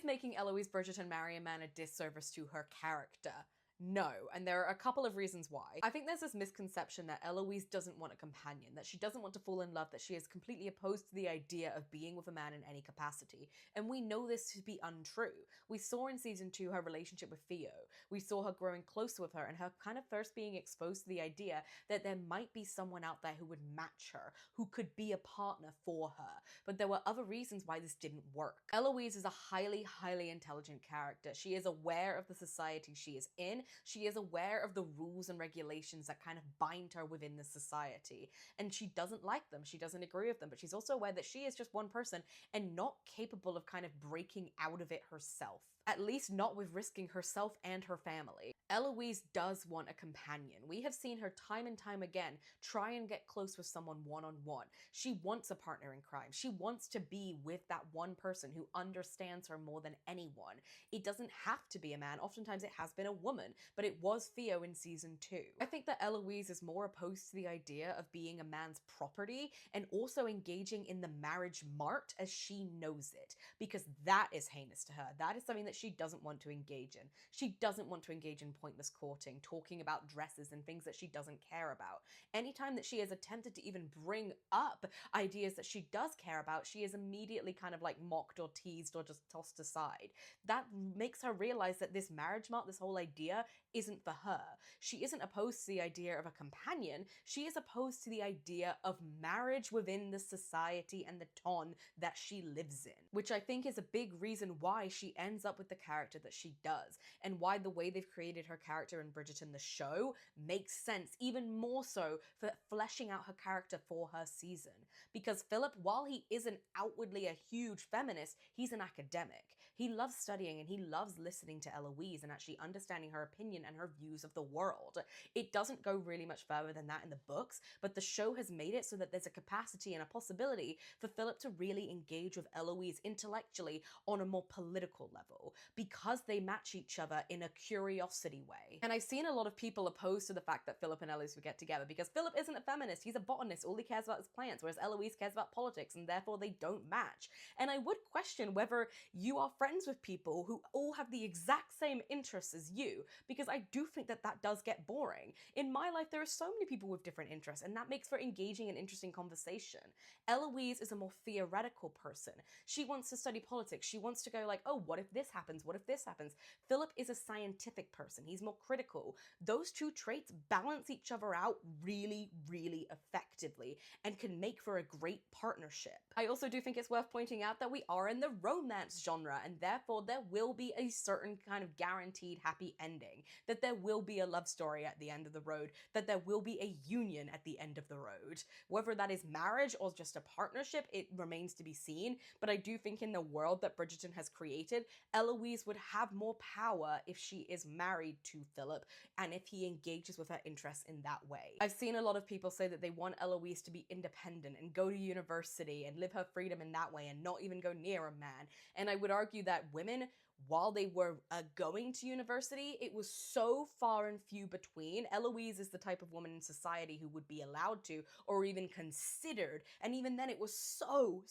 making Eloise Bridgerton marry a man a disservice to her character? No, and there are a couple of reasons why. I think there's this misconception that Eloise doesn't want a companion, that she doesn't want to fall in love, that she is completely opposed to the idea of being with a man in any capacity. And we know this to be untrue. We saw in season 2 her relationship with Theo. We saw her growing closer with her and her kind of first being exposed to the idea that there might be someone out there who would match her, who could be a partner for her. But there were other reasons why this didn't work. Eloise is a highly, highly intelligent character. She is aware of the society she is in. She is aware of the rules and regulations that kind of bind her within the society, and she doesn't like them. She doesn't agree with them, but she's also aware that she is just one person and not capable of kind of breaking out of it herself. At least not with risking herself and her family. Eloise does want a companion. We have seen her time and time again try and get close with someone one-on-one. She wants a partner in crime. She wants to be with that one person who understands her more than anyone. It doesn't have to be a man. Oftentimes it has been a woman, but it was Theo in season 2. I think that Eloise is more opposed to the idea of being a man's property and also engaging in the marriage mart as she knows it, because that is heinous to her. That is something that she doesn't want to engage in. She doesn't want to engage in pointless courting, talking about dresses and things that she doesn't care about. Anytime that she has attempted to even bring up ideas that she does care about, she is immediately kind of like mocked or teased or just tossed aside. That makes her realize that this marriage mart, this whole idea, isn't for her. She isn't opposed to the idea of a companion. She is opposed to the idea of marriage within the society and the ton that she lives in, which I think is a big reason why she ends up with the character that she does, and why the way they've created her character in Bridgerton the show makes sense, even more so for fleshing out her character for her season. Because Philip, while he isn't outwardly a huge feminist, he's an academic. He loves studying and he loves listening to Eloise and actually understanding her opinion and her views of the world. It doesn't go really much further than that in the books, but the show has made it so that there's a capacity and a possibility for Philip to really engage with Eloise intellectually on a more political level, because they match each other in a curiosity way. And I've seen a lot of people opposed to the fact that Philip and Eloise would get together, because Philip isn't a feminist, he's a botanist, all he cares about is plants, whereas Eloise cares about politics, and therefore they don't match. And I would question whether you are friends with people who all have the exact same interests as you, because I do think that that does get boring. In my life, there are so many people with different interests, and that makes for engaging and interesting conversation. Eloise is a more theoretical person. She wants to study politics. She wants to go like, oh, what if this happens? What if this happens? Philip is a scientific person. He's more critical. Those two traits balance each other out really, really effectively and can make for a great partnership. I also do think it's worth pointing out that we are in the romance genre, and therefore there will be a certain kind of guaranteed happy ending, that there will be a love story at the end of the road, that there will be a union at the end of the road. Whether that is marriage or just a partnership, it remains to be seen, but I do think in the world that Bridgerton has created, Eloise would have more power if she is married to Philip and if he engages with her interests in that way. I've seen a lot of people say that they want Eloise to be independent and go to university and live her freedom in that way and not even go near a man. And I would argue that women, while they were going to university, it was so far and few between. Eloise is the type of woman in society who would be allowed to, or even considered, and even then it was so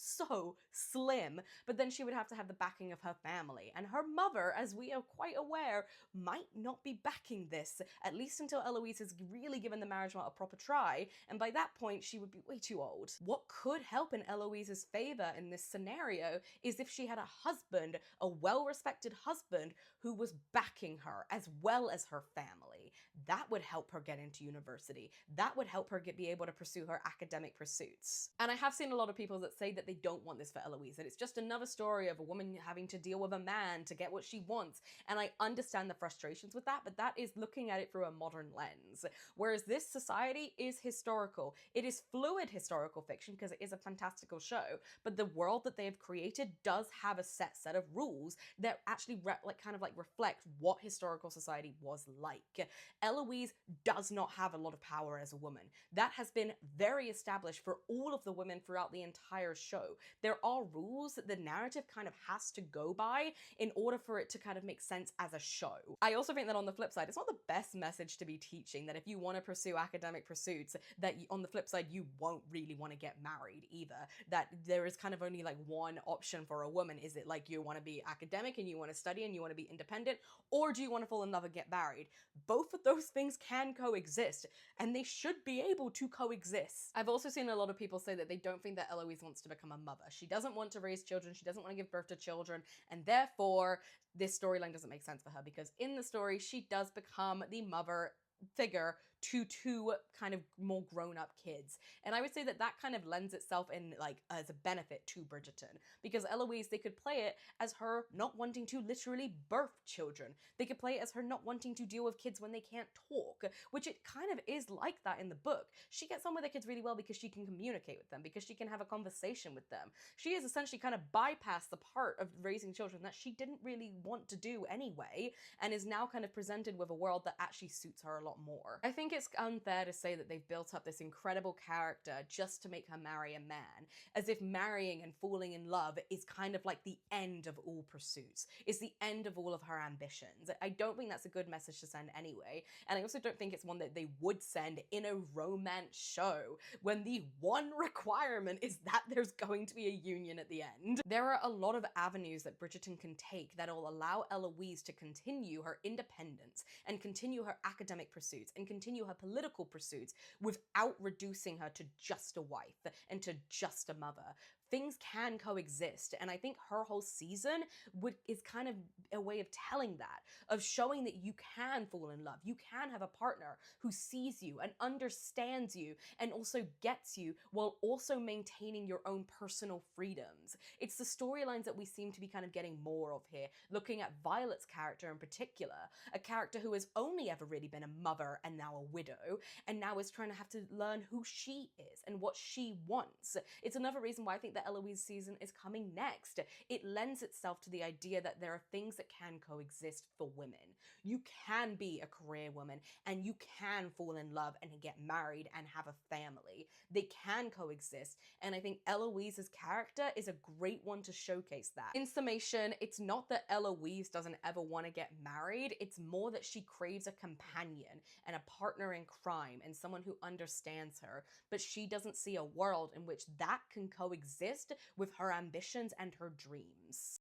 slim, but then she would have to have the backing of her family, and her mother, as we are quite aware, might not be backing this, at least until Eloise has really given the marriage mart a proper try, and by that point she would be way too old. What could help in Eloise's favor in this scenario is if she had a husband, a well-respected husband who was backing her as well as her family. That would help her get into university. That would help her be able to pursue her academic pursuits. And I have seen a lot of people that say that they don't want this for Eloise, that it's just another story of a woman having to deal with a man to get what she wants. And I understand the frustrations with that, but that is looking at it through a modern lens. Whereas this society is historical. It is fluid historical fiction because it is a fantastical show, but the world that they have created does have a set of rules that actually reflect what historical society was like. Eloise does not have a lot of power as a woman. That has been very established for all of the women throughout the entire show. There are rules that the narrative kind of has to go by in order for it to kind of make sense as a show. I also think that on the flip side, it's not the best message to be teaching, that if you want to pursue academic pursuits, that on the flip side, you won't really want to get married either. That there is kind of only like one option for a woman. Is it like you want to be academic and you want to study and you want to be independent, or do you want to fall in love and get married? Both of those things can coexist, and they should be able to coexist. I've also seen a lot of people say that they don't think that Eloise wants to become a mother. She doesn't want to raise children, she doesn't want to give birth to children, and therefore this storyline doesn't make sense for her, because in the story she does become the mother figure to two kind of more grown-up kids. And I would say that that kind of lends itself in like as a benefit to Bridgerton, because Eloise, they could play it as her not wanting to literally birth children. They could play it as her not wanting to deal with kids when they can't talk, which it kind of is like that in the book. She gets on with the kids really well because she can communicate with them, because she can have a conversation with them. She has essentially kind of bypassed the part of raising children that she didn't really want to do anyway, and is now kind of presented with a world that actually suits her a lot more. I think it's unfair to say that they've built up this incredible character just to make her marry a man, as if marrying and falling in love is kind of like the end of all pursuits, is the end of all of her ambitions. I don't think that's a good message to send anyway, and I also don't think it's one that they would send in a romance show when the one requirement is that there's going to be a union at the end. There are a lot of avenues that Bridgerton can take that will allow Eloise to continue her independence and continue her academic pursuits and continue her political pursuits without reducing her to just a wife and to just a mother. Things can coexist, and I think her whole season is kind of a way of telling that, of showing that you can fall in love, you can have a partner who sees you and understands you and also gets you while also maintaining your own personal freedoms. It's the storylines that we seem to be kind of getting more of here, looking at Violet's character in particular, a character who has only ever really been a mother and now a widow, and now is trying to have to learn who she is and what she wants. It's another reason why I think that Eloise season is coming next. It lends itself to the idea that there are things that can coexist for women. You can be a career woman and you can fall in love and get married and have a family. They can coexist, and I think Eloise's character is a great one to showcase that. In summation, it's not that Eloise doesn't ever want to get married, it's more that she craves a companion and a partner in crime and someone who understands her, but she doesn't see a world in which that can coexist with her ambitions and her dreams.